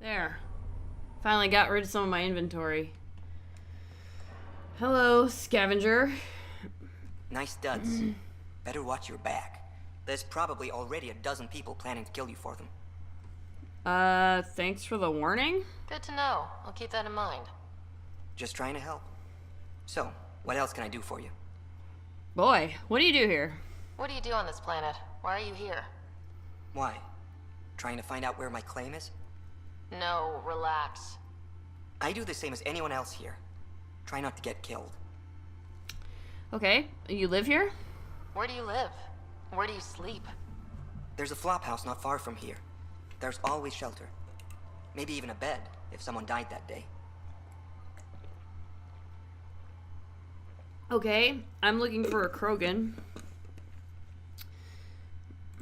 There. Finally got rid of some of my inventory. Hello, scavenger. Nice duds. Better watch your back. There's probably already a dozen people planning to kill you for them. Thanks for the warning? Good to know. I'll keep that in mind. Just trying to help. So, what else can I do for you? Boy, what do you do here? What do you do on this planet? Why are you here? Why? Trying to find out where my claim is? No, relax. I do the same as anyone else here. Try not to get killed. Okay, you live here? Where do you live? Where do you sleep? There's a flop house not far from here. There's always shelter. Maybe even a bed, if someone died that day. Okay, I'm looking for a Krogan.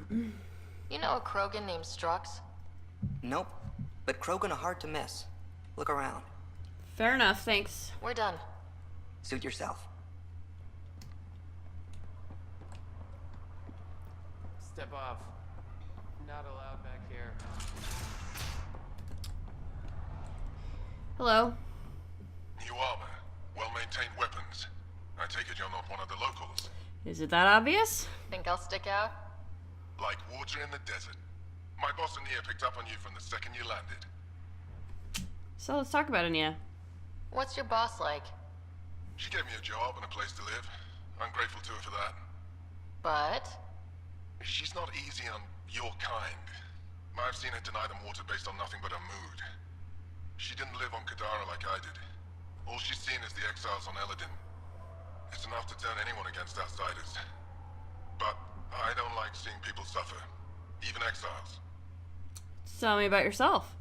You know a Krogan named Strux? Nope, but Krogan are hard to miss. Look around. Fair enough, thanks. We're done. Suit yourself. Step off. Not allowed back here. Hello. New armor, well-maintained weapons. I take it you're not one of the locals. Is it that obvious? Think I'll stick out? Like water in the desert. My boss Ania picked up on you from the second you landed. So let's talk about Anya. What's your boss like? She gave me a job and a place to live. I'm grateful to her for that. But? She's not easy on your kind. I've seen her deny them water based on nothing but her mood. She didn't live on Kadara like I did. All she's seen is the exiles on Eladin. It's enough to turn anyone against outsiders. But I don't like seeing people suffer. Even exiles. Tell me about yourself.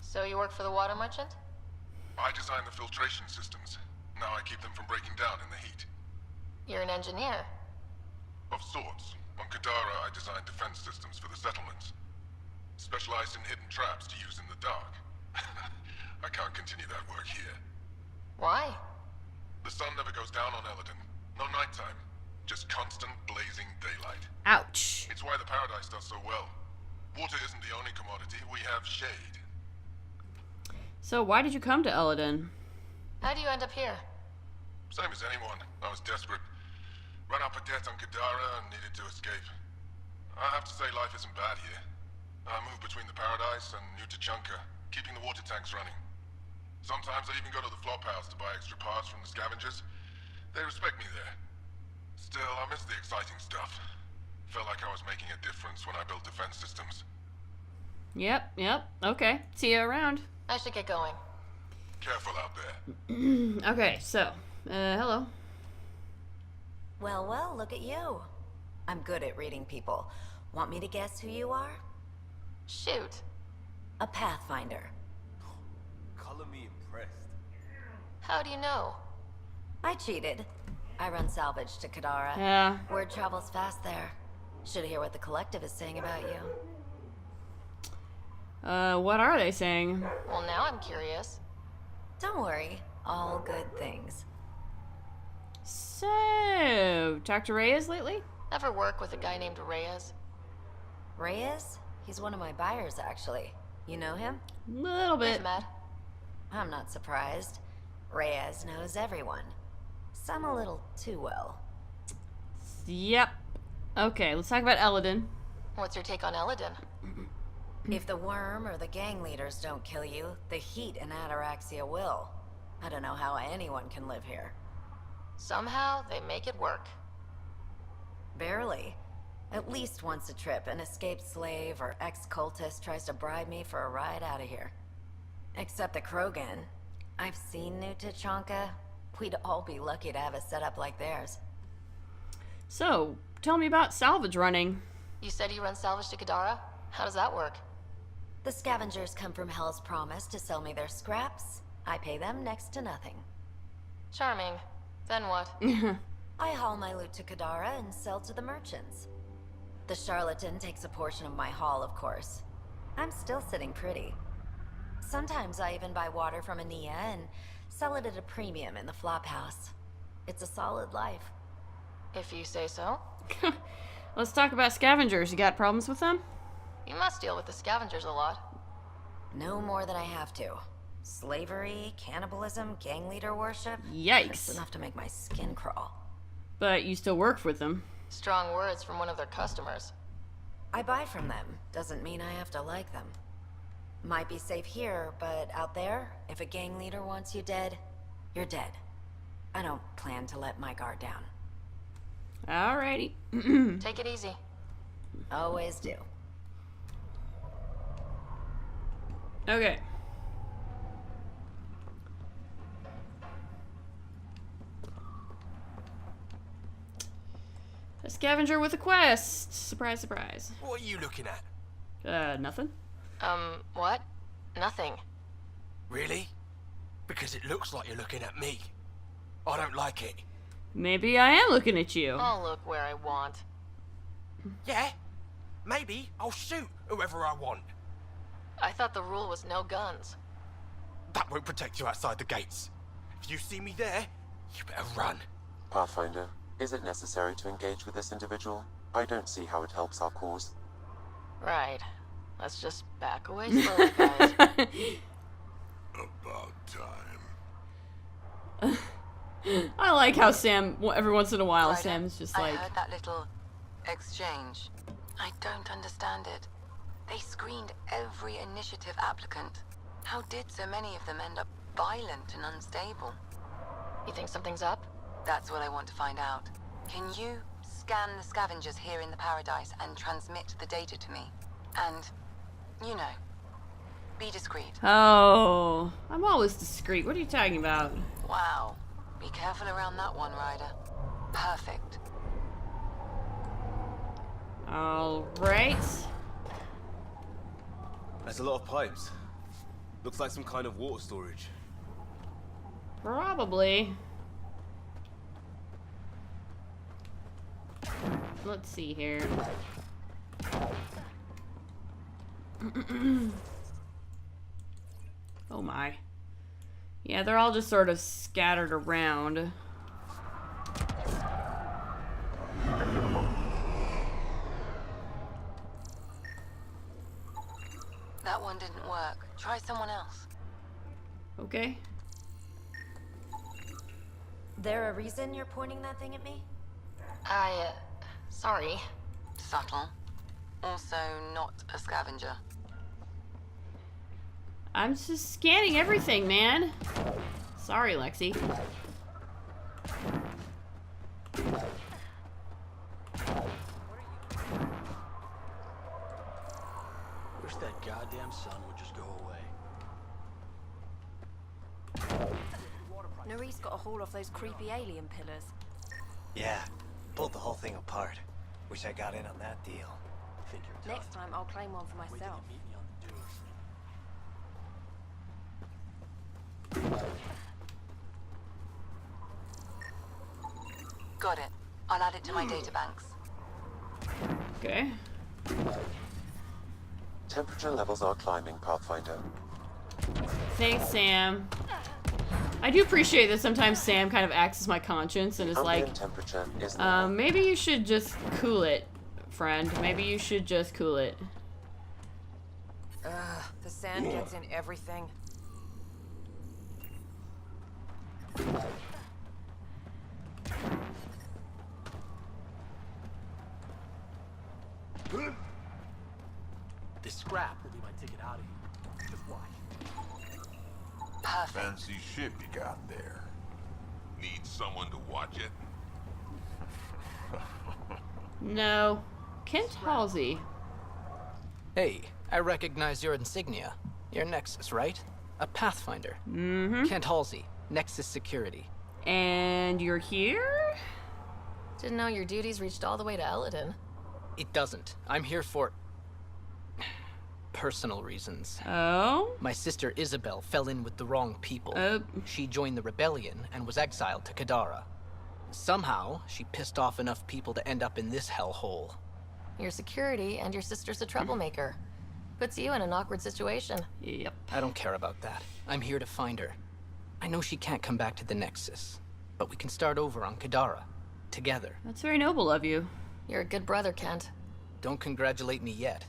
So you work for the water merchant? I design the filtration systems. Now I keep them from breaking down in the heat. You're an engineer. Of sorts. On Kadara, I design defense systems for the settlements. Specialized in hidden traps to use in the dark. I can't continue that work here. Why? The sun never goes down on Eladin. No nighttime. Just constant blazing daylight. Ouch. It's why the Paradise does so well. Water isn't the only commodity. We have shade. So why did you come to Eladin? How do you end up here? Same as anyone. I was desperate. Ran up a debt on Kadara and needed to escape. I have to say life isn't bad here. I move between the Paradise and New Tuchanka, keeping the water tanks running. Sometimes I even go to the flop house to buy extra parts from the scavengers. They respect me there. Still, I miss the exciting stuff. Felt like I was making a difference when I built defense systems. Yep. Okay. See you around. I should get going. Careful out there. Okay, so, hello. Well, well, look at you. I'm good at reading people. Want me to guess who you are? Shoot. A Pathfinder. Color me impressed. How do you know? I cheated. I run salvage to Kadara. Yeah. Word travels fast there. Should hear what the collective is saying about you. What are they saying? Well, now I'm curious. Don't worry. All good things. So, talked to Reyes lately? Ever work with a guy named Reyes? Reyes? He's one of my buyers, actually. You know him? Little bit. We've met. I'm not surprised. Reyes knows everyone. Some a little too well. Yep. Okay, let's talk about Eladin. What's your take on Eladin? If the worm or the gang leaders don't kill you, the heat in Ataraxia will. I don't know how anyone can live here. Somehow, they make it work. Barely. At least once a trip, an escaped slave or ex-cultist tries to bribe me for a ride out of here. Except the Krogan. I've seen New Tuchanka. We'd all be lucky to have a setup like theirs. So, tell me about salvage running. You said you run salvage to Kadara? How does that work? The scavengers come from Hell's Promise to sell me their scraps. I pay them next to nothing. Charming. Then what? I haul my loot to Kadara and sell to the merchants. The charlatan takes a portion of my haul, of course. I'm still sitting pretty. Sometimes I even buy water from Ania and sell it at a premium in the flop house. It's a solid life. If you say so. Let's talk about scavengers. You got problems with them? You must deal with the scavengers a lot. No more than I have to. Slavery, cannibalism, gang leader worship. Yikes. It's enough to make my skin crawl. But you still work with them. Strong words from one of their customers. I buy from them. Doesn't mean I have to like them. Might be safe here, but out there, if a gang leader wants you dead, you're dead. I don't plan to let my guard down. Alrighty. Take it easy. Always do. Okay. A scavenger with a quest. Surprise, surprise. What are you looking at? Nothing. What? Nothing. Really? Because it looks like you're looking at me. I don't like it. Maybe I am looking at you. I'll look where I want. Yeah? Maybe I'll shoot whoever I want. I thought the rule was no guns. That won't protect you outside the gates. If you see me there, you better run. Pathfinder, is it necessary to engage with this individual? I don't see how it helps our cause. Right. Let's just back away slowly, guys. About time. I like how Sam, every once in a while, Ryder, Sam's just I like, heard that little exchange. I don't understand it. They screened every initiative applicant. How did so many of them end up violent and unstable? You think something's up? That's what I want to find out. Can you scan the scavengers here in the Paradise and transmit the data to me? And, you know, be discreet. oh, I'm always discreet. What are you talking about? Wow. Be careful around that one, Ryder. Perfect. Alright. That's a lot of pipes. Looks like some kind of water storage. Probably. Let's see here. Oh my. Yeah, they're all just sort of scattered around. That one didn't work. Try someone else. Okay. There a reason you're pointing that thing at me? Sorry. Subtle. Also not a scavenger. I'm just scanning everything, man. Sorry, Lexi. Wish that goddamn sun would just go away. Nerys got a haul off those creepy alien pillars. Yeah, pulled the whole thing apart. Wish I got in on that deal. Think you're done. Next time I'll claim one for Wait till you myself. meet me on the dunes. Got it. I'll add it to my databanks. Okay. Temperature levels are climbing, Pathfinder. Thanks, Sam. I do appreciate that sometimes Sam kind of acts as my conscience and is like, Ambient temperature is normal. maybe you should just cool it, friend. Maybe you should just cool it. Ugh, the sand gets in everything. This scrap will be my ticket out of here. Just watch. Perfect. Fancy ship you got there. Need someone to watch it? No. Kent Halsey. Hey, I recognize your insignia. You're Nexus, right? A Pathfinder. Mm-hmm. Kent Halsey, Nexus Security. And you're here? Didn't know your duties reached all the way to Eladin. It doesn't. I'm here for personal reasons. Oh? My sister Isabel fell in with the wrong people. She joined the rebellion and was exiled to Kadara. Somehow, she pissed off enough people to end up in this hellhole. Your security and your sister's a troublemaker. Puts you in an awkward situation. Yep. I don't care about that. I'm here to find her. I know she can't come back to the Nexus, but we can start over on Kadara. Together. That's very noble of you. You're a good brother, Kent. Don't congratulate me yet.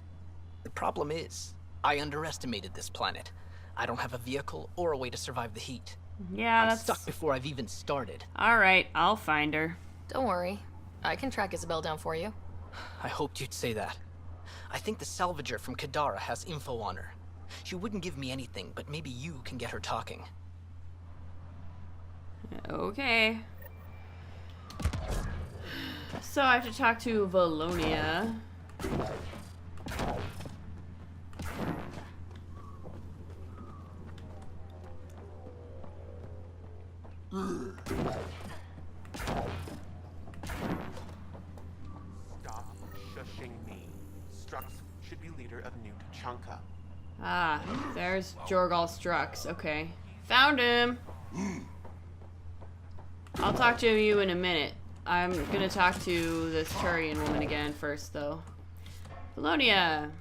The problem is, I underestimated this planet. I don't have a vehicle or a way to survive the heat. Yeah, I'm that's... stuck before I've even started. Alright, I'll find her. Don't worry. I can track Isabel down for you. I hoped you'd say that. I think the salvager from Kadara has info on her. She wouldn't give me anything, but maybe you can get her talking. Okay. So I have to talk to Valonia. Stop shushing me. Strux should be leader of New Tuchanka. Ah, there's Jorgal Strux. Okay. Found him! I'll talk to you in a minute. I'm gonna talk to this Turian woman again first, though. Valonia!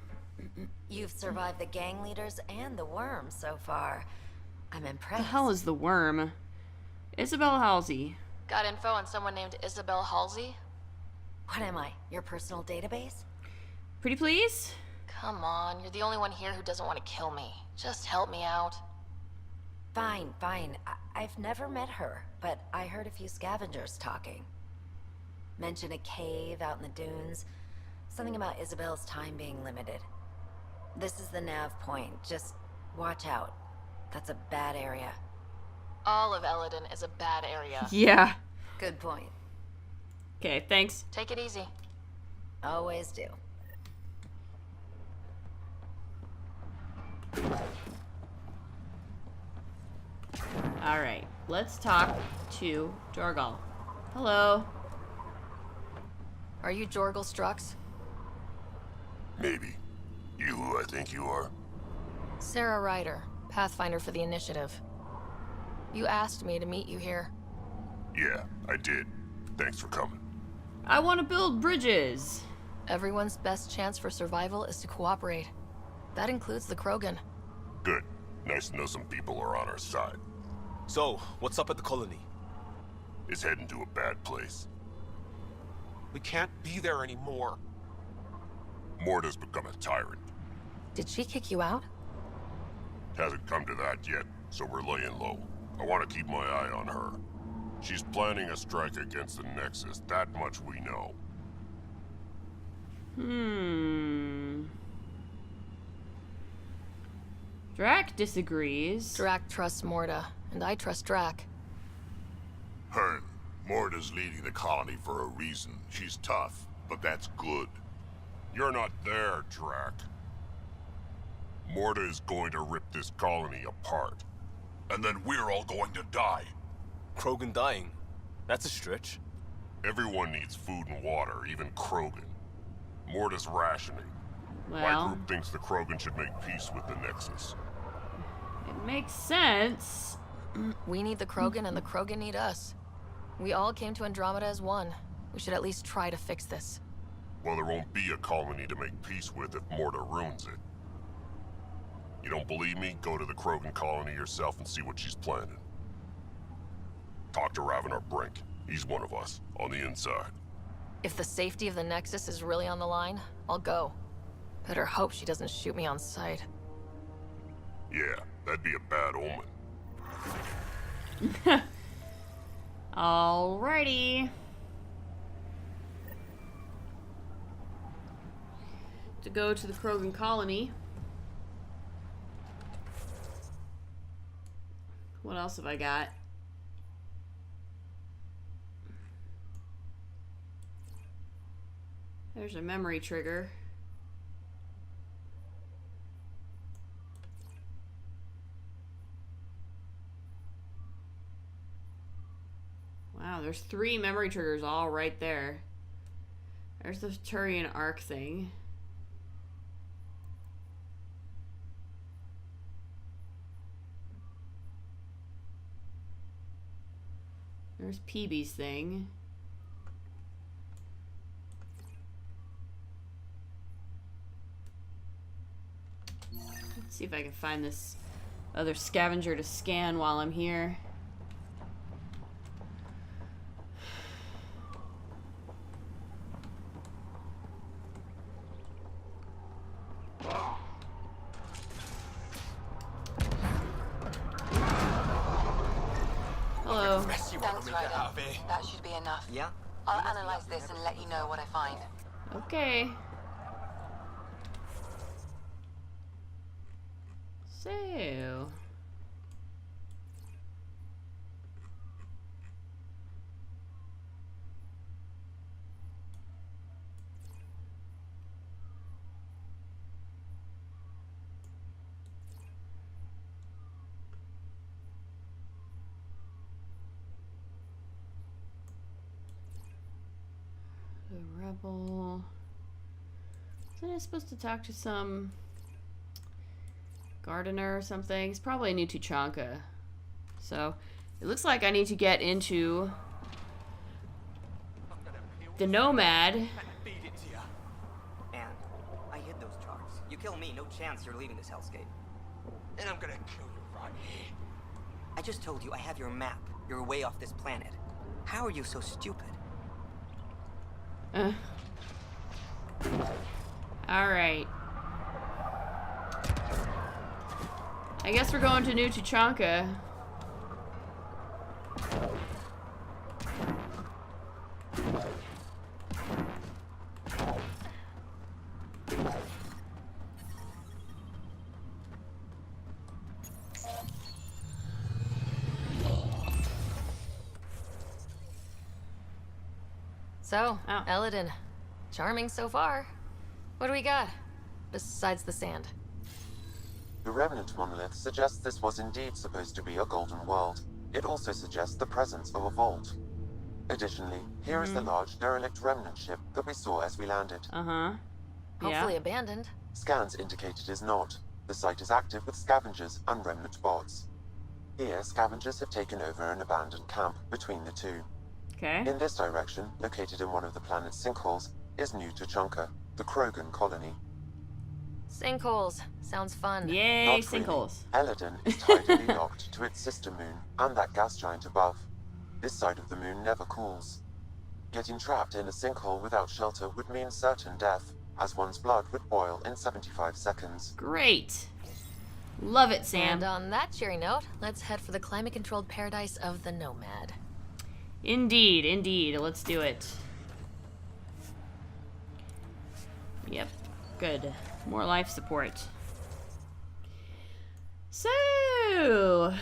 You've survived the gang leaders and the worm so far. I'm impressed. What the hell is the worm? Isabel Halsey. Got info on someone named Isabel Halsey? What am I? Your personal database? Pretty please? Come on, you're the only one here who doesn't want to kill me. Just help me out. Fine, fine. I've never met her, but I heard a few scavengers talking. Mention a cave out in the dunes. Something about Isabel's time being limited. This is the nav point. Just watch out. That's a bad area. All of Eladon is a bad area. Yeah. Good point. Okay, thanks. Take it easy. Always do. Alright, let's talk to Jorgal. Hello. Are you Jorgal Strux? Maybe. You who I think you are? Sarah Ryder, Pathfinder for the Initiative. You asked me to meet you here. Yeah, I did. Thanks for coming. I want to build bridges. Everyone's best chance for survival is to cooperate. That includes the Krogan. Good. Nice to know some people are on our side. So, what's up at the colony? It's heading to a bad place. We can't be there anymore. Morta's become a tyrant. Did she kick you out? Hasn't come to that yet, so we're laying low. I want to keep my eye on her. She's planning a strike against the Nexus, that much we know. Drac disagrees. Drac trusts Morta, and I trust Drac. Hearn, Morta's leading the colony for a reason. She's tough, but that's good. You're not there, Drac. Morta is going to rip this colony apart. And then we're all going to die. Krogan dying? That's a stretch. Everyone needs food and water, even Krogan. Morta's rationing. My Well, group thinks the Krogan should make peace with the Nexus. it makes sense. We need the Krogan and the Krogan need us. We all came to Andromeda as one. We should at least try to fix this. Well, there won't be a colony to make peace with if Morta ruins it. You don't believe me? Go to the Krogan colony yourself and see what she's planning. Talk to Ravenar Brink. He's one of us, on the inside. If the safety of the Nexus is really on the line, I'll go. Better hope she doesn't shoot me on sight. Yeah, that'd be a bad omen. Alrighty. To go to the Krogan colony. What else have I got? There's a memory trigger. Wow, there's 3 memory triggers all right there. There's the Turian arc thing. There's PB's thing. Let's see if I can find this other scavenger to scan while I'm here. Hello. Mess you want Thanks, me to get Ryder. out of here. That should be enough. Yeah? I'll analyze this and let you know what I find. Okay. So. The rebel. Wasn't I supposed to talk to some gardener or something? He's probably a new Tuchanka. So it looks like I need to get into the Nomad. And I hid those charts. You kill me, no chance you're leaving this hellscape. And I'm gonna kill you right here. I just told you I have your map. You're way off this planet. How are you so stupid? Alright. I guess we're going to New Tuchanka. So, Eladin. Charming so far. What do we got? Besides the sand. The remnant monolith suggests this was indeed supposed to be a golden world. It also suggests the presence of a vault. Additionally, here is the large derelict remnant ship that we saw as we landed. Hopefully abandoned. Scans indicate it is not. The site is active with scavengers and remnant bots. Here, scavengers have taken over an abandoned camp between the two. Okay. In this direction, located in one of the planet's sinkholes, is New Tuchanka, the Krogan colony. Sinkholes. Sounds fun. Yay, Not sinkholes. Really. Eladin is tidally locked to its sister moon and that gas giant above. This side of the moon never cools. Getting trapped in a sinkhole without shelter would mean certain death, as one's blood would boil in 75 seconds. Great. Love it, Sam. And on that cheery note, let's head for the climate-controlled paradise of the Nomad. Indeed, indeed. Let's do it. Yep. Good. More life support. So...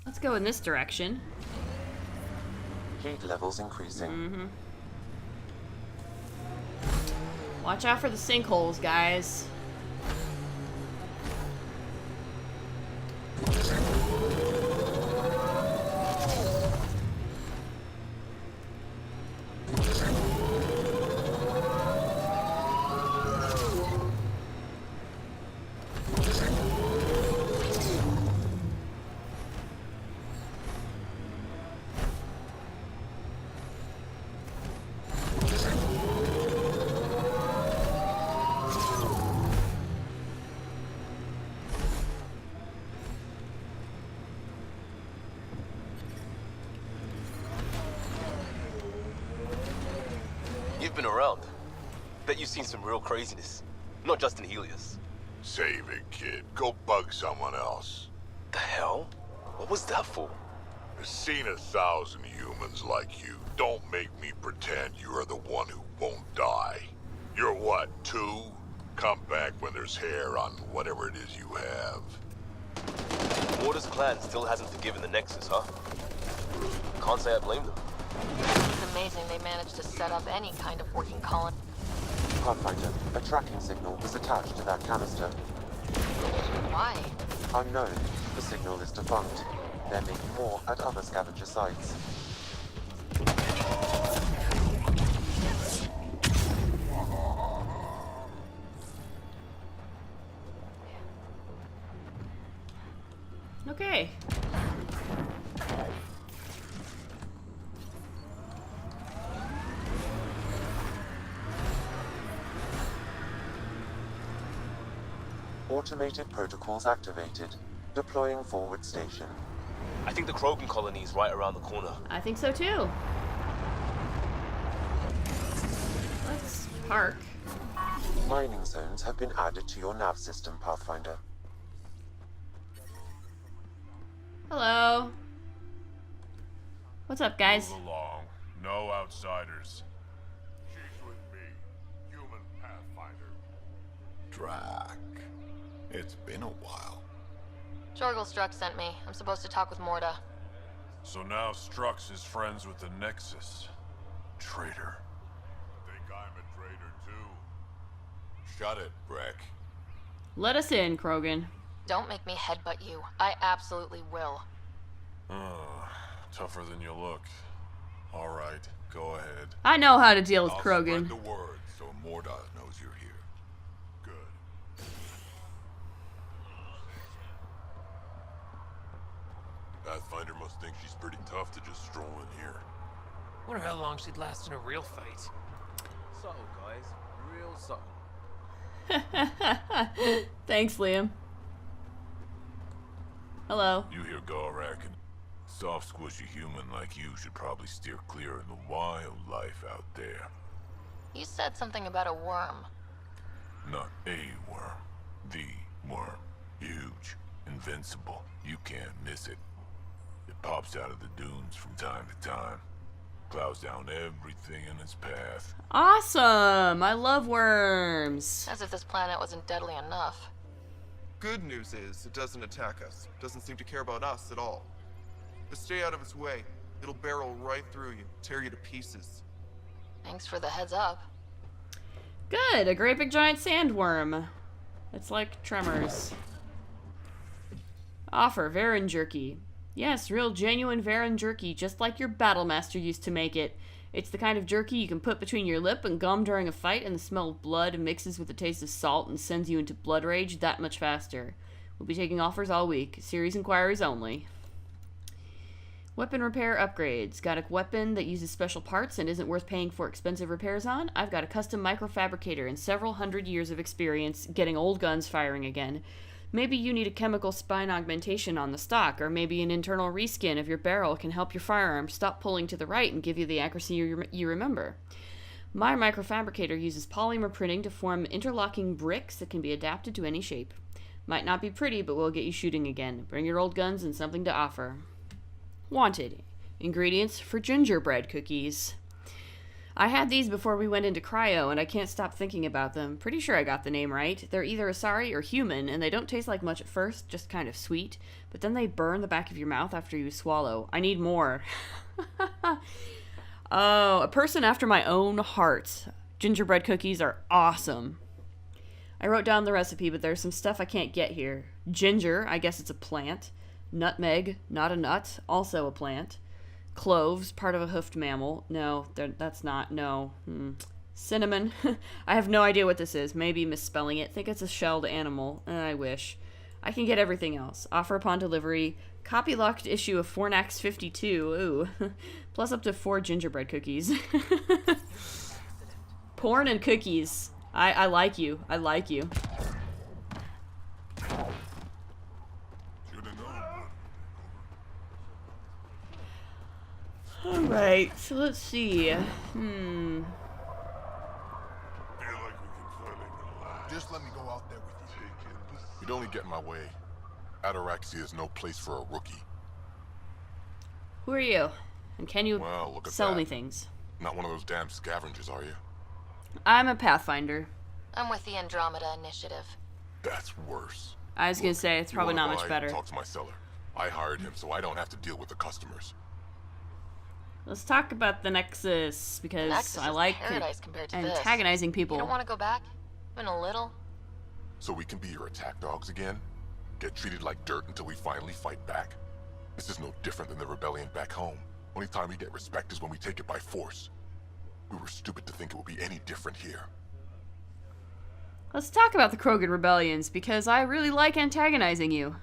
let's go in this direction. Heat levels increasing. Watch out for the sinkholes, guys. You've been around. Bet you've seen some real craziness. Not just in Helios. Save it, kid. Go bug someone else. The hell? What was that for? I've seen 1,000 humans like you. Don't make me pretend you are the one who won't die. You're what, 2? Come back when there's hair on whatever it is you have. Mortar's clan still hasn't forgiven the Nexus, huh? Can't say I blame them. It's amazing they managed to set up any kind of working colony. Pathfinder, a tracking signal was attached to that canister. Why? Unknown. The signal is defunct. There may be more at other scavenger sites. Okay. Automated protocols activated. Deploying forward station. I think the Krogan colony is right around the corner. I think so too. Let's park. mining zones have been added to your nav system, Pathfinder. Hello. What's up, guys? Move along. No outsiders. She's with me, human Pathfinder. Drac. It's been a while. Jorgel Strux sent me. I'm supposed to talk with Morda. So now Strux is friends with the Nexus. Traitor. Think I'm a traitor too. Shut it, Breck. Let us in, Krogan. Don't make me headbutt you. I absolutely will. Tougher than you look. Alright, go ahead. I know how to deal with I'll Krogan. spread the word so Morda knows you're here. Good. Pathfinder must think she's pretty tough to just stroll in here. Wonder how long she'd last in a real fight. Subtle, guys. Real subtle. Thanks, Liam. Hello. You hear Gorak, and soft, squishy human like you should probably steer clear of the wildlife out there. You said something about a worm. Not a worm. The worm. Huge. Invincible. You can't miss it. It pops out of the dunes from time to time. Plows down everything in its path. Awesome! I love worms. As if this planet wasn't deadly enough. Good news is, it doesn't attack us. Doesn't seem to care about us at all. Just stay out of its way. It'll barrel right through you, tear you to pieces. Thanks for the heads up. Good, a great big giant sandworm. It's like Tremors. Offer, Varan jerky. Yes, real genuine Varan jerky, just like your Battlemaster used to make it. It's the kind of jerky you can put between your lip and gum during a fight, and the smell of blood mixes with the taste of salt and sends you into blood rage that much faster. We'll be taking offers all week. Series inquiries only. Weapon repair upgrades. Got a weapon that uses special parts and isn't worth paying for expensive repairs on? I've got a custom microfabricator and several hundred years of experience getting old guns firing again. Maybe you need a chemical spine augmentation on the stock, or maybe an internal reskin of your barrel can help your firearm stop pulling to the right and give you the accuracy you remember. My microfabricator uses polymer printing to form interlocking bricks that can be adapted to any shape. Might not be pretty, but we'll get you shooting again. Bring your old guns and something to offer. Wanted. Ingredients for gingerbread cookies. I had these before we went into cryo, and I can't stop thinking about them. Pretty sure I got the name right. They're either Asari or human, and they don't taste like much at first, just kind of sweet. But then they burn the back of your mouth after you swallow. I need more. Oh, a person after my own heart. Gingerbread cookies are awesome. I wrote down the recipe, but there's some stuff I can't get here. Ginger, I guess it's a plant. Nutmeg, not a nut, also a plant. Cloves, part of a hoofed mammal. No, that's not. No. Cinnamon. I have no idea what this is. Maybe misspelling it. Think it's a shelled animal. I wish. I can get everything else. Offer upon delivery. Copy locked issue of Fornax 52. Ooh. Plus up to 4 gingerbread cookies. Porn and cookies. I like you. I like you. Alright, so let's see. Just let me go out there with you. You don't only get in my way. Ataraxia is no place for a rookie. Who are you? And can you sell me that. things? Not one of those damn scavengers, are you? I'm a Pathfinder. I'm with the Andromeda Initiative. That's worse. I was gonna say, it's probably not much better. Talk to my seller. I hired him so I don't have to deal with the customers. Let's talk about the Nexus, because Nexus I like antagonizing people. You don't want to go back? Even a little? So we can be your attack dogs again? Get treated like dirt until we finally fight back? This is no different than the rebellion back home. Only time we get respect is when we take it by force. We were stupid to think it would be any different here. Let's talk about the Krogan rebellions, because I really like antagonizing you.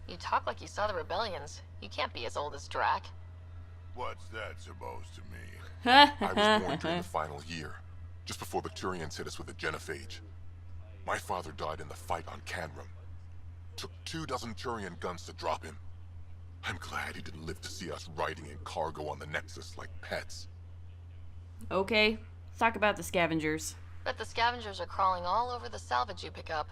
You talk like you saw the rebellions. You can't be as old as Drac. What's that supposed to mean? I was born during the final year, just before the Turians hit us with the genophage. My father died in the fight on Canrum. Took 24 Turian guns to drop him. I'm glad he didn't live to see us riding in cargo on the Nexus like pets. Okay, let's talk about the scavengers. Bet the scavengers are crawling all over the salvage you pick up.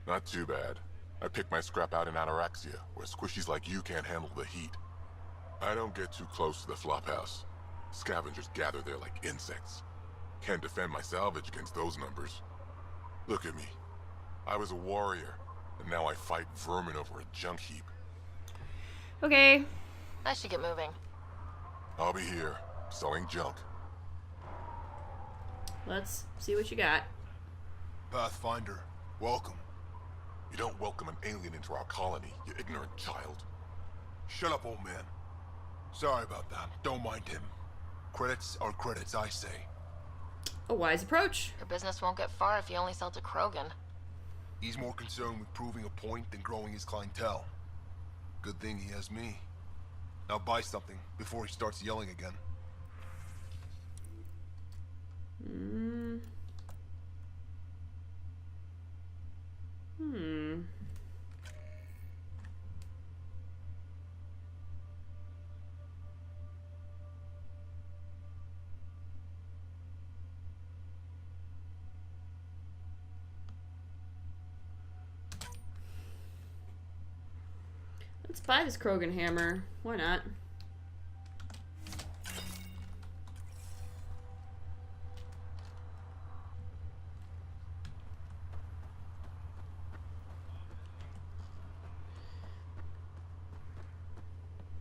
Not too bad. I pick my scrap out in Anorexia, where squishies like you can't handle the heat. I don't get too close to the flophouse. Scavengers gather there like insects. Can't defend my salvage against those numbers. Look at me. I was a warrior, and now I fight vermin over a junk heap. Okay. I should get moving. I'll be here, selling junk. Let's see what you got. Pathfinder, welcome. You don't welcome an alien into our colony, you ignorant child. Shut up, old man. Sorry about that. Don't mind him. Credits are credits, I say. A wise approach. Your business won't get far if you only sell to Krogan. He's more concerned with proving a point than growing his clientele. Good thing he has me. Now buy something before he starts yelling again. Let's buy this Krogan hammer. Why not?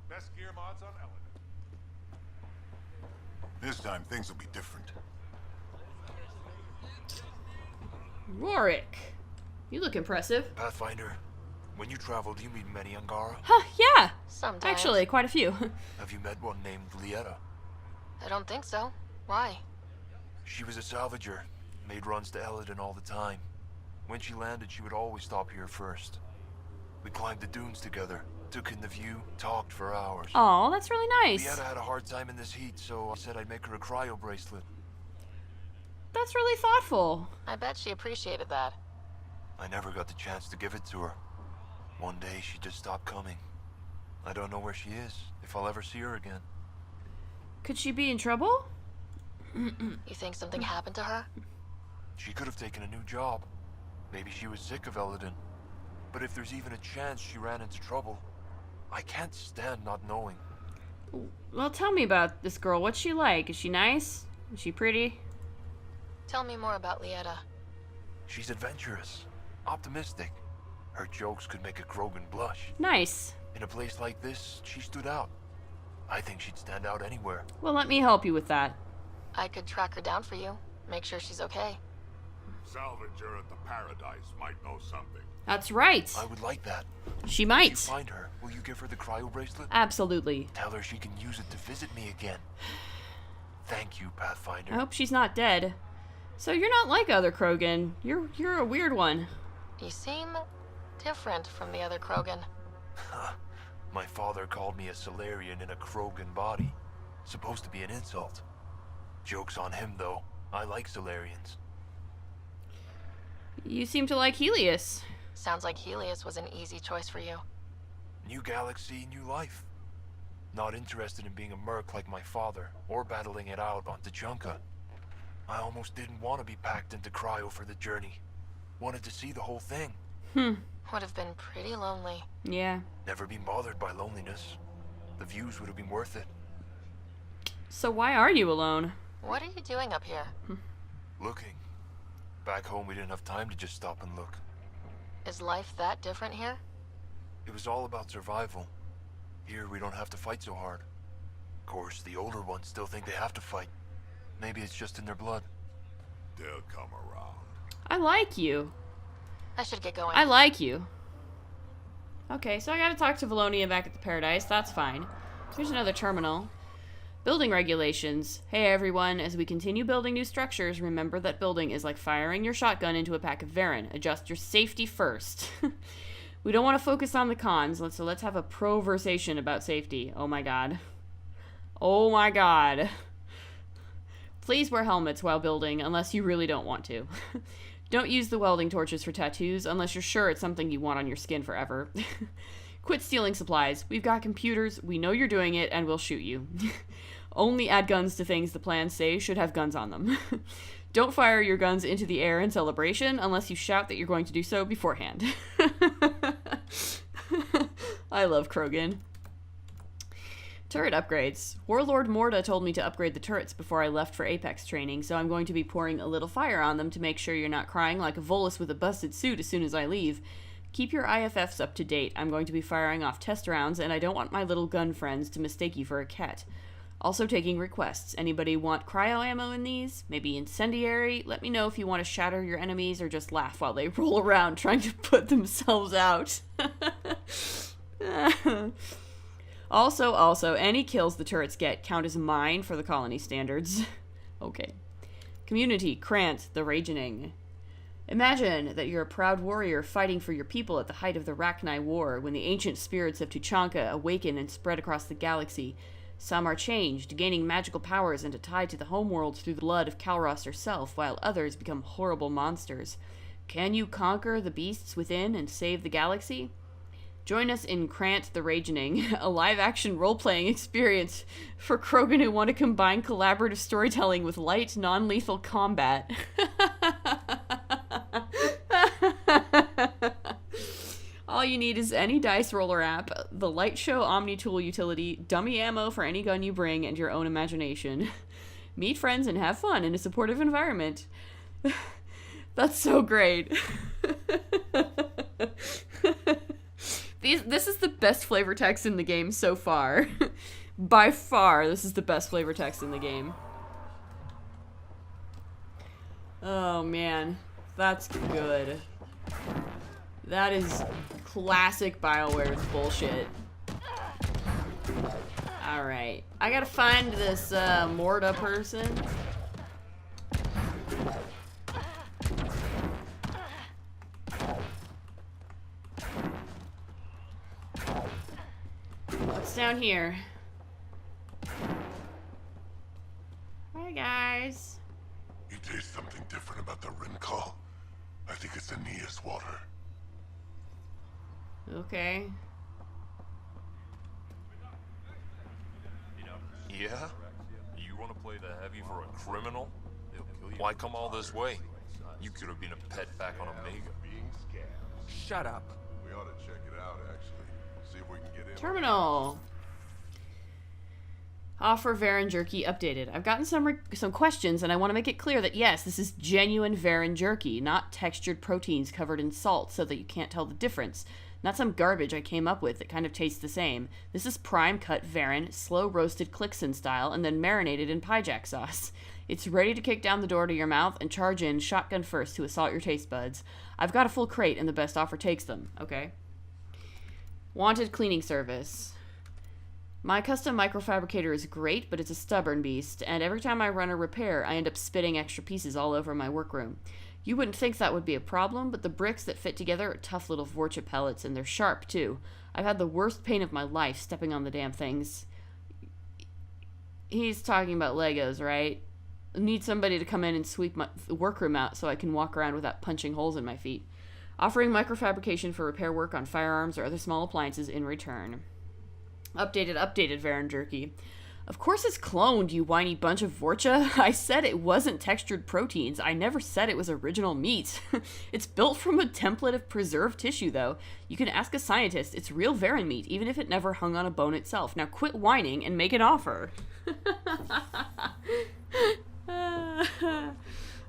Best gear mods on Element. This time things will be different. Rorik. You look impressive. Pathfinder, when you travel, do you meet many Angara? Huh, yeah. Sometimes. Actually, quite a few. Have you met one named Lieta? I don't think so. Why? She was a salvager, made runs to Eladin all the time. When she landed, she would always stop here first. We climbed the dunes together, took in the view, talked for hours. Oh, that's really nice. Lieta had a hard time in this heat, so I said I'd make her a cryo bracelet. That's really thoughtful. I bet she appreciated that. I never got the chance to give it to her. One day she just stopped coming. I don't know where she is, if I'll ever see her again. Could she be in trouble? You think something happened to her? She could have taken a new job. Maybe she was sick of Eladin. But if there's even a chance she ran into trouble, I can't stand not knowing. Well, tell me about this girl. What's she like? Is she nice? Is she pretty? Tell me more about Lieta. She's adventurous, optimistic. Her jokes could make a Krogan blush. Nice. In a place like this, she stood out. I think she'd stand out anywhere. Well, let me help you with that. I could track her down for you. Make sure she's okay. Salvager at the Paradise might know something. That's right. I would like that. She might. If you find her, will you give her the cryo bracelet? Absolutely. Tell her she can use it to visit me again. Thank you, Pathfinder. I hope she's not dead. So you're not like other Krogan. You're a weird one. You seem different from the other Krogan. My father called me a Solarian in a Krogan body. Supposed to be an insult. Joke's on him, though. I like Solarians. You seem to like Helios. Sounds like Helios was an easy choice for you. New galaxy, new life. Not interested in being a merc like my father, or battling it out on Tuchanka. I almost didn't want to be packed into cryo for the journey. Wanted to see the whole thing. Would have been pretty lonely. Yeah. Never been bothered by loneliness. The views would have been worth it. So why are you alone? What are you doing up here? Looking. Back home we didn't have time to just stop and look. Is life that different here? It was all about survival. Here we don't have to fight so hard. Of course, the older ones still think they have to fight. Maybe it's just in their blood. They'll come around. I like you. I should get going. I like you. Okay, so I gotta talk to Valonia back at the Paradise. That's fine. Here's another terminal. Building regulations. Hey everyone, as we continue building new structures, remember that building is like firing your shotgun into a pack of Varen. Adjust your safety first. We don't want to focus on the cons, so let's have a pro-versation about safety. Oh my god. Oh my god. Please wear helmets while building, unless you really don't want to. Don't use the welding torches for tattoos, unless you're sure it's something you want on your skin forever. Quit stealing supplies. We've got computers, we know you're doing it, and we'll shoot you. Only add guns to things the plans say should have guns on them. Don't fire your guns into the air in celebration unless you shout that you're going to do so beforehand. I love Krogan. Turret upgrades. Warlord Morda told me to upgrade the turrets before I left for Apex training, so I'm going to be pouring a little fire on them to make sure you're not crying like a Volus with a busted suit as soon as I leave. Keep your IFFs up to date. I'm going to be firing off test rounds, and I don't want my little gun friends to mistake you for a cat. Also taking requests. Anybody want cryo ammo in these? Maybe incendiary? Let me know if you want to shatter your enemies or just laugh while they roll around trying to put themselves out. Also, any kills the turrets get count as mine for the colony standards. Okay. Community, Krant, the Ragening. Imagine that you're a proud warrior fighting for your people at the height of the Rachni War, when the ancient spirits of Tuchanka awaken and spread across the galaxy. Some are changed, gaining magical powers and tied to the homeworld through the blood of Kalros herself, while others become horrible monsters. Can you conquer the beasts within and save the galaxy? Join us in Krant the Ragening, a live-action role-playing experience for Krogan who want to combine collaborative storytelling with light, non-lethal combat. All you need is any dice roller app, the Light Show Omni-Tool utility, dummy ammo for any gun you bring, and your own imagination. Meet friends and have fun in a supportive environment. That's so great. This is the best flavor text in the game so far. By far, this is the best flavor text in the game. Oh man, that's good. That is classic BioWare bullshit. Alright, I gotta find this Morda person. What's down here? Hi guys. You taste something different about the rim call? I think it's Aeneas water. Okay. Yeah? You want to play the heavy for a criminal? Why come all this way? You could have been a pet back on Omega. Shut up. We ought to check it out, actually. See if we can get in. Terminal. Offer Varan jerky updated. I've gotten some questions, and I want to make it clear that yes, this is genuine Varan jerky, not textured proteins covered in salt so that you can't tell the difference. Not some garbage I came up with that kind of tastes the same. This is prime cut Varan, slow roasted Clixon style, and then marinated in Pyjack sauce. It's ready to kick down the door to your mouth and charge in shotgun first to assault your taste buds. I've got a full crate and the best offer takes them. Okay. Wanted cleaning service. My custom microfabricator is great, but it's a stubborn beast, and every time I run a repair, I end up spitting extra pieces all over my workroom. You wouldn't think that would be a problem, but the bricks that fit together are tough little Vorcha pellets, and they're sharp, too. I've had the worst pain of my life stepping on the damn things. He's talking about Legos, right? I need somebody to come in and sweep my workroom out so I can walk around without punching holes in my feet. Offering microfabrication for repair work on firearms or other small appliances in return. Updated Varan jerky. Of course it's cloned, you whiny bunch of Vorcha. I said it wasn't textured proteins. I never said it was original meat. It's built from a template of preserved tissue, though. You can ask a scientist. It's real Varan meat, even if it never hung on a bone itself. Now quit whining and make an offer.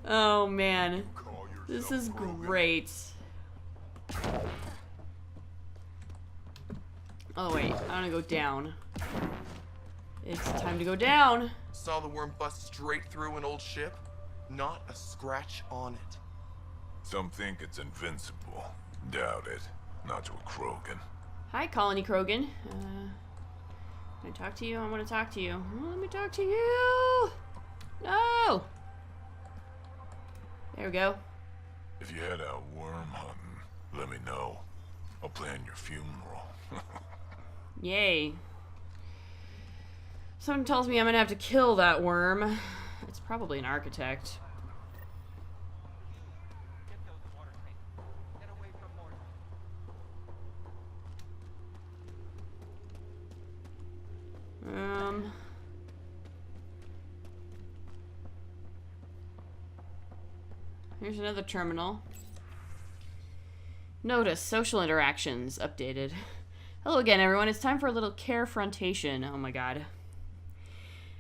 Oh, man. This is great. Oh, wait. I want to go down. It's time to go down. Saw the worm bust straight through an old ship. Not a scratch on it. Some think it's invincible. Doubt it. Not to a Krogan. Hi, Colony Krogan. Can I talk to you? I want to talk to you. Let me talk to you. No. There we go. If you head out worm hunting, let me know. I'll plan your funeral. Yay. Someone tells me I'm gonna have to kill that worm. It's probably an architect. Here's another terminal. Notice, social interactions updated. Hello again, everyone. It's time for a little carefrontation. Oh my god.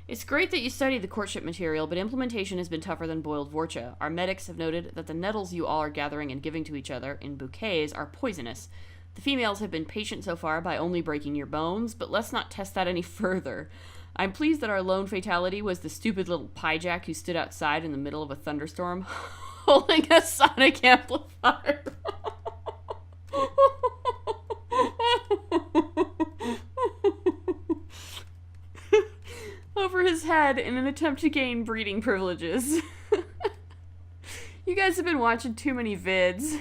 It's great that you studied the courtship material, but implementation has been tougher than boiled vorcha. Our medics have noted that the nettles you all are gathering and giving to each other in bouquets are poisonous. The females have been patient so far by only breaking your bones, but let's not test that any further. I'm pleased that our lone fatality was the stupid little piejack who stood outside in the middle of a thunderstorm, holding a sonic amplifier. Over his head in an attempt to gain breeding privileges. You guys have been watching too many vids.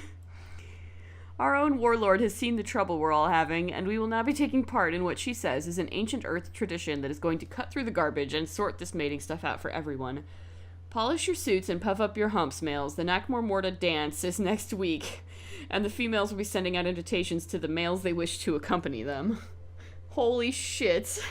Our own warlord has seen the trouble we're all having, and we will now be taking part in what she says is an ancient Earth tradition that is going to cut through the garbage and sort this mating stuff out for everyone. Polish your suits and puff up your humps, males. The Nakmor Morta dance is next week, and the females will be sending out invitations to the males they wish to accompany them. Holy shit.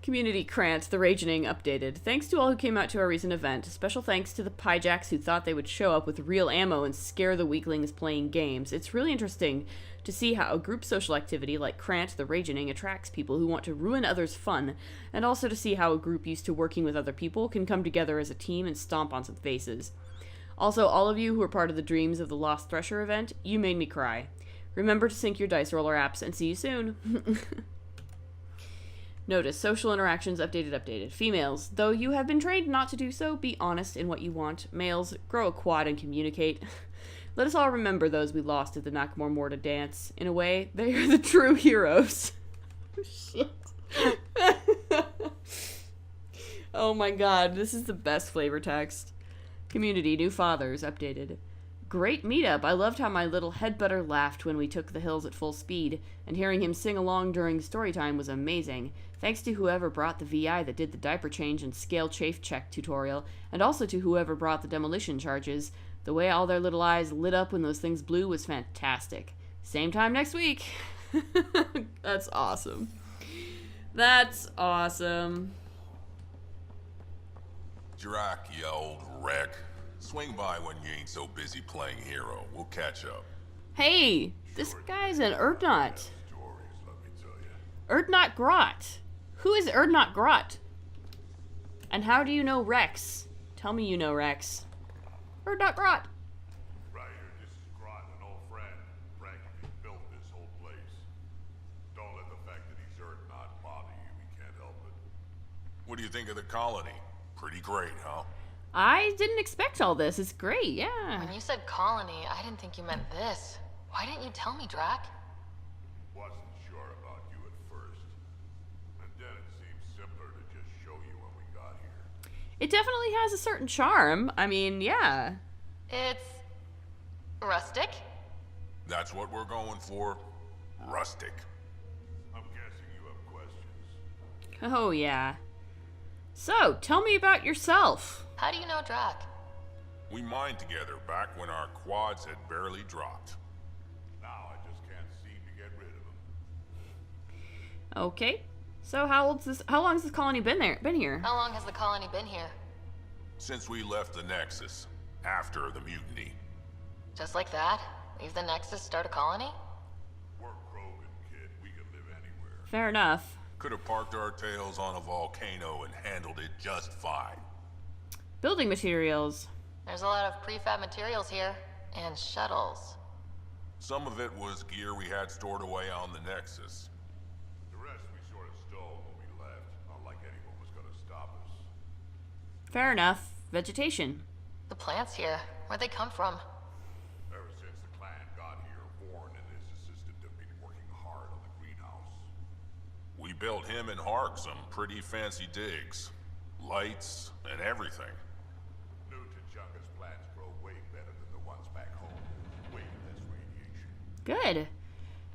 Community Krant, the Ragening, updated. Thanks to all who came out to our recent event. Special thanks to the piejacks who thought they would show up with real ammo and scare the weaklings playing games. It's really interesting to see how a group social activity like Krant, the Ragening, attracts people who want to ruin others' fun, and also to see how a group used to working with other people can come together as a team and stomp on some faces. Also, all of you who are part of the Dreams of the Lost Thresher event, you made me cry. Remember to sync your dice roller apps, and see you soon. Notice, social interactions updated. Females, though you have been trained not to do so, be honest in what you want. Males, grow a quad and communicate. Let us all remember those we lost at the Nakmor Morta dance. In a way, they are the true heroes. Shit. Oh my god, this is the best flavor text. Community, new fathers, updated. Great meetup. I loved how my little headbutter laughed when we took the hills at full speed, and hearing him sing along during story time was amazing. Thanks to whoever brought the VI that did the diaper change and scale chafe check tutorial, and also to whoever brought the demolition charges. The way all their little eyes lit up when those things blew was fantastic. Same time next week. That's awesome. That's awesome. Drac, you old wreck. Swing by when you ain't so busy playing hero. We'll catch up. Hey, this guy's an Erdnot. Erdnot Grot. Who is Erdnot Grot? And how do you know Rex? Tell me you know Rex. Erdnot Grot. Ryder, this is Grot, an old friend. Practically built this whole place. Don't let the fact that he's Erdnot bother you. We can't help it. What do you think of the colony? Pretty great, huh? I didn't expect all this. It's great, yeah. When you said colony, I didn't think you meant this. Why didn't you tell me, Drac? Wasn't sure about you at first. And then it seemed simpler to just show you when we got here. It definitely has a certain charm. I mean, yeah. It's rustic? That's what we're going for. Rustic. I'm guessing you have questions. Oh, yeah. So, tell me about yourself. How do you know Drac? We mined together back when our quads had barely dropped. Now I just can't seem to get rid of him. Okay. So how long has this colony been here? How long has the colony been here? Since we left the Nexus, after the mutiny. Just like that? Leave the Nexus, start a colony? We're Krogan, kid. We can live anywhere. Fair enough. Could have parked our tails on a volcano and handled it just fine. Building materials. There's a lot of prefab materials here. And shuttles. Some of it was gear we had stored away on the Nexus. The rest we sort of stole when we left. Not like anyone was gonna stop us. Fair enough. Vegetation. The plants here. Where'd they come from? Ever since the clan got here, Warren and his assistant have been working hard on the greenhouse. We built him and Hark some pretty fancy digs. Lights and everything. New Tuchanka's plants grow way better than the ones back home. Way less radiation. Good.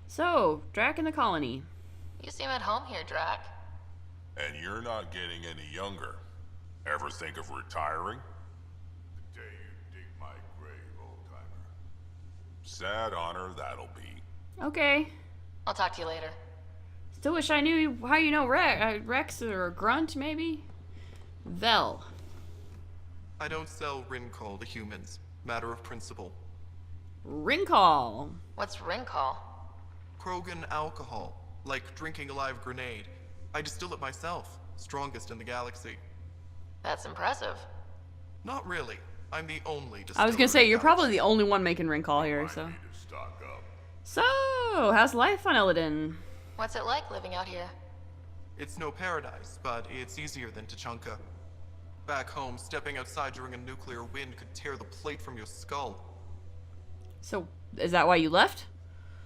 So, Drac and the colony. You seem at home here, Drac. And you're not getting any younger. Ever think of retiring? The day you dig my grave, old-timer. Sad honor that'll be. Okay. I'll talk to you later. Still wish I knew how you know Rex or Grunt, maybe? Vel. I don't sell Rincol to humans. Matter of principle. Rincol. What's Rincol? Krogan alcohol. Like drinking a live grenade. I distill it myself. Strongest in the galaxy. That's impressive. Not really. I'm the only distiller. I was gonna say, you're probably the only one making Rincol here, so. So, how's life on Illidan? What's it like living out here? It's no paradise, but it's easier than Tuchanka. Back home, stepping outside during a nuclear wind could tear the plate from your skull. So, is that why you left?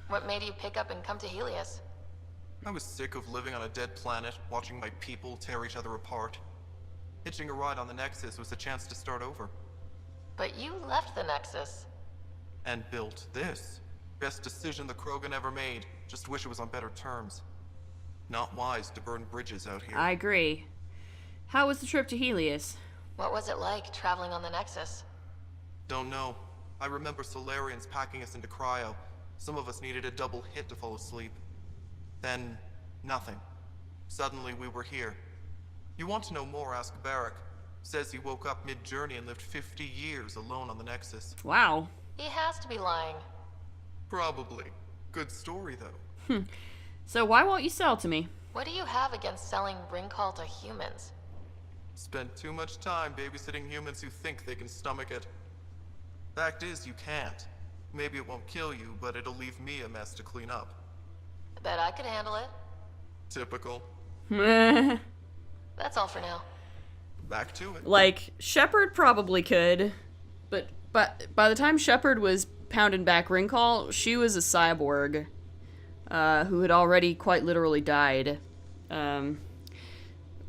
What made you pick up and come to Helios? I was sick of living on a dead planet, watching my people tear each other apart. Hitching a ride on the Nexus was a chance to start over. But you left the Nexus. And built this. Best decision the Krogan ever made. Just wish it was on better terms. Not wise to burn bridges out here. I agree. How was the trip to Helios? What was it like, traveling on the Nexus? Don't know. I remember Solarians packing us into cryo. Some of us needed a double hit to fall asleep. Then, nothing. Suddenly we were here. You want to know more, ask Barrack. Says he woke up mid-journey and lived 50 years alone on the Nexus. Wow. He has to be lying. Probably. Good story, though. So why won't you sell to me? What do you have against selling Rincol to humans? Spent too much time babysitting humans who think they can stomach it. Fact is, you can't. Maybe it won't kill you, but it'll leave me a mess to clean up. I bet I could handle it. Typical. That's all for now. Back to it. Like, Shepard probably could, but by the time Shepard was pounding back Rincol, she was a cyborg who had already quite literally died.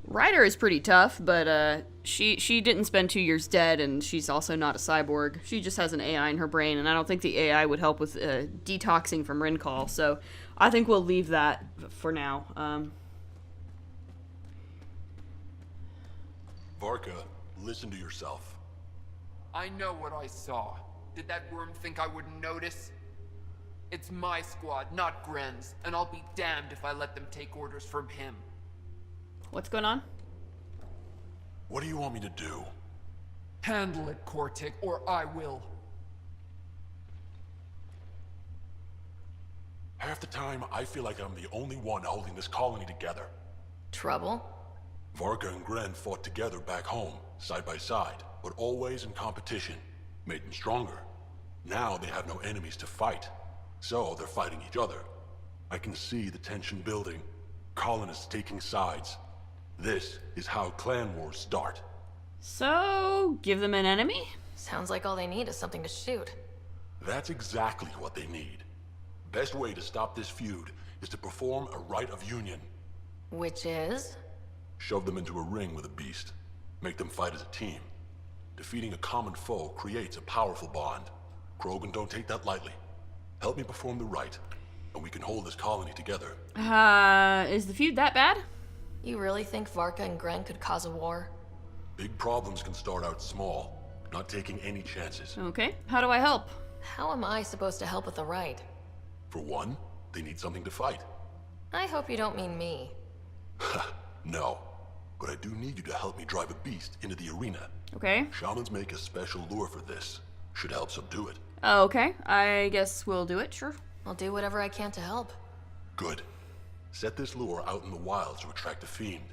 Ryder is pretty tough, but she didn't spend 2 years dead, and she's also not a cyborg. She just has an AI in her brain, and I don't think the AI would help with detoxing from Rincol, so I think we'll leave that for now. Varka, listen to yourself. I know what I saw. Did that worm think I wouldn't notice? It's my squad, not Gren's, and I'll be damned if I let them take orders from him. What's going on? What do you want me to do? Handle it, Cortic, or I will. Half the time, I feel like I'm the only one holding this colony together. Trouble? Varka and Gren fought together back home, side by side, but always in competition. Made them stronger. Now they have no enemies to fight, so they're fighting each other. I can see the tension building, colonists taking sides. This is how clan wars start. So, give them an enemy? Sounds like all they need is something to shoot. That's exactly what they need. Best way to stop this feud is to perform a rite of union. Which is? Shove them into a ring with a beast. Make them fight as a team. Defeating a common foe creates a powerful bond. Krogan don't take that lightly. Help me perform the rite, and we can hold this colony together. Is the feud that bad? You really think Varka and Gren could cause a war? Big problems can start out small, not taking any chances. Okay, how do I help? How am I supposed to help with the rite? For one, they need something to fight. I hope you don't mean me. No, but I do need you to help me drive a beast into the arena. Okay. Shamans make a special lure for this. Should help subdue it. Okay, I guess we'll do it, sure. I'll do whatever I can to help. Good. Set this lure out in the wilds to attract a fiend.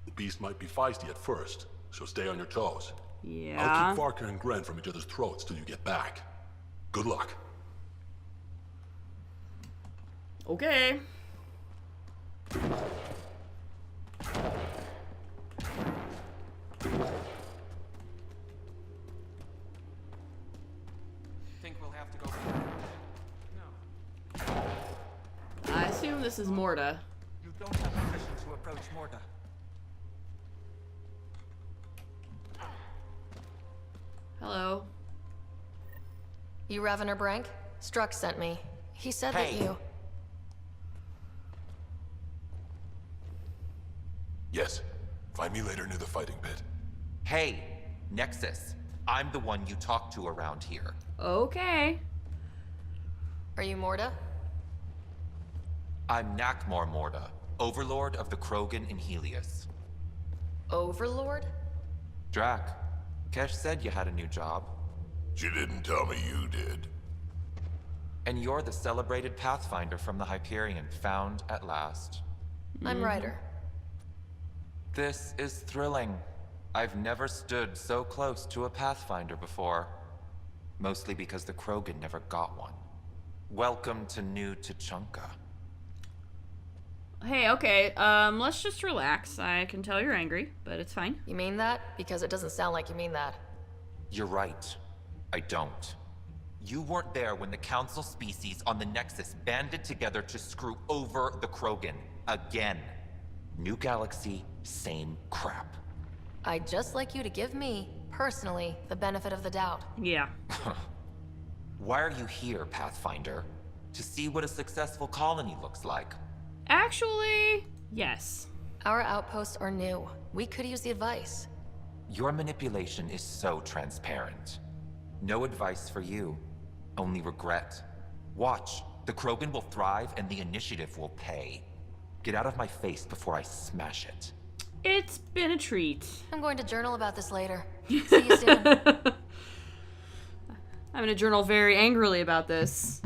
The beast might be feisty at first, so stay on your toes. Yeah. I'll keep Varka and Gren from each other's throats till you get back. Good luck. Okay. Think we'll have to go. No. I assume this is Morta. You don't have permission to approach Morta. Hello. You Revener Brank? Struck sent me. He said that you... Yes. Find me later near the fighting pit. Hey, Nexus. I'm the one you talk to around here. Okay. Are you Morta? I'm Nakmor Morta, Overlord of the Krogan in Helios. Overlord? Drac, Kesh said you had a new job. She didn't tell me you did. And you're the celebrated Pathfinder from the Hyperion, found at last. I'm Ryder. This is thrilling. I've never stood so close to a Pathfinder before. Mostly because the Krogan never got one. Welcome to New Tuchanka. Hey, okay, let's just relax. I can tell you're angry, but it's fine. You mean that? Because it doesn't sound like you mean that. You're right. I don't. You weren't there when the Council species on the Nexus banded together to screw over the Krogan. Again. New galaxy, same crap. I'd just like you to give me, personally, the benefit of the doubt. Yeah. Why are you here, Pathfinder? To see what a successful colony looks like. Actually, yes. Our outposts are new. We could use the advice. Your manipulation is so transparent. No advice for you. Only regret. Watch. The Krogan will thrive and the initiative will pay. Get out of my face before I smash it. It's been a treat. I'm going to journal about this later. See you soon. I'm gonna journal very angrily about this.